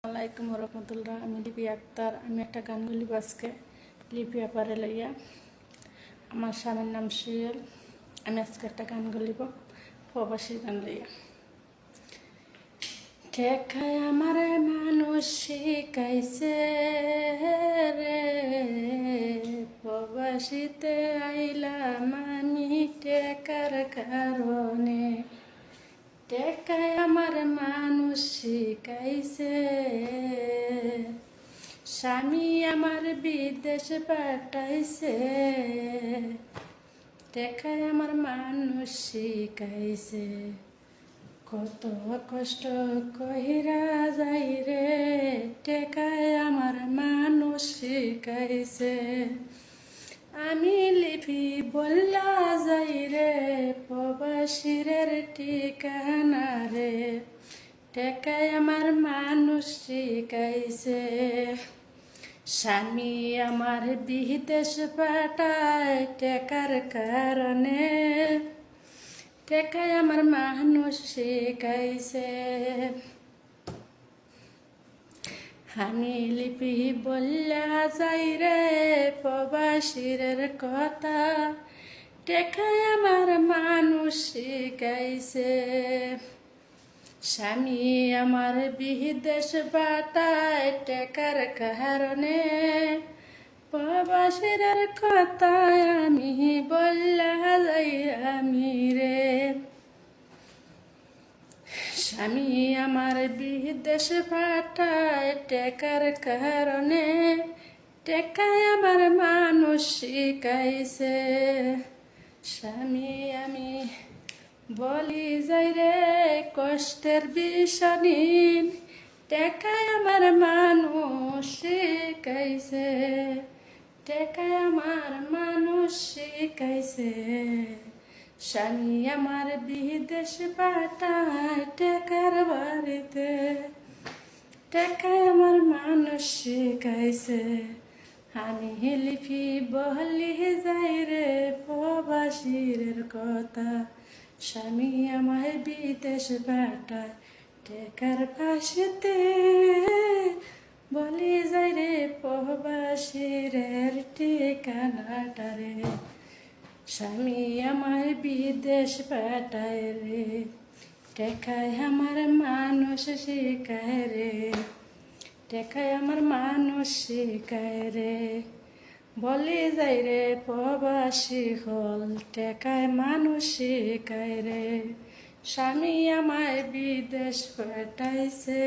আলাইকুম রহমতুল্লাহ। আমি লিপি আক্তার। আমি একটা গান গলিব আজকে লিপি আপারে লইয়া। আমার স্বামীর নাম সুয়েল। আমি আজকে একটা গান গলিব প্রবাসীর গান লইয়া। ঠেকায় আমারে মানুষ শিখাইছে রে, প্রবাসীতে আইলাম আমি টেকার কারণে। টেকায় আমার মানুষ শিখাইছে, স্বামী আমার বিদেশ পাঠাইছে। টেকায় আমার মানুষ শিখাইছে, কত কষ্ট কহিরা যাই রে। টেকায় আমার মানুষ শিখাইছে, আমি লিপি বললা যাই রে প্রবাসীর ঠিকানা রে। টেকায় আমার মানুষ শিখাইছে, স্বামী আমার বিদেশ পাঠায় টেকার কারণে। টেকায় আমার মানুষ শিখাইছে, আমি লিপি বললা যাই রে প্রবাসীর কথা। টেকায় আমার মানুষ শিখাইছে, স্বামী আমার বিদেশ পাঠায় টেকার কারণে। প্রবাসীর কথা আমি বললা যাই আমি রে, স্বামী আমার বিদেশ পাঠায় টেকার কারণে। টেকায় আমার মানুষ শিখাইছে, স্বামী আমি বলি যাই রে কষ্টের বিষণী। টেকায় আমার মানুষ শিখাইছে, টেকায় আমার মানুষ শিখাইছে, স্বামী আমার বিদেশ পাঠায় টেকার বাড়িতে। টেকায় আমার মানুষ শিখাইছে, আমি লিপি বলি যাই রে প্রবাসীর কথা। স্বামী আমায় বিদেশ পাঠায় টেকার পাশেতে, বলি যাই রে প্রবাসীর ঠিকানাটা রে। স্বামী আমায় বিদেশ পাঠায় রে, টেকায় আমার মানুষ শিখায় রে। টেকায় আমার মানুষ শিখায় রে, বলি যাই রে প্রবাসী হল টেকায় মানুষ শিখায় রে। স্বামী আমায় বিদেশ পাঠাইছে।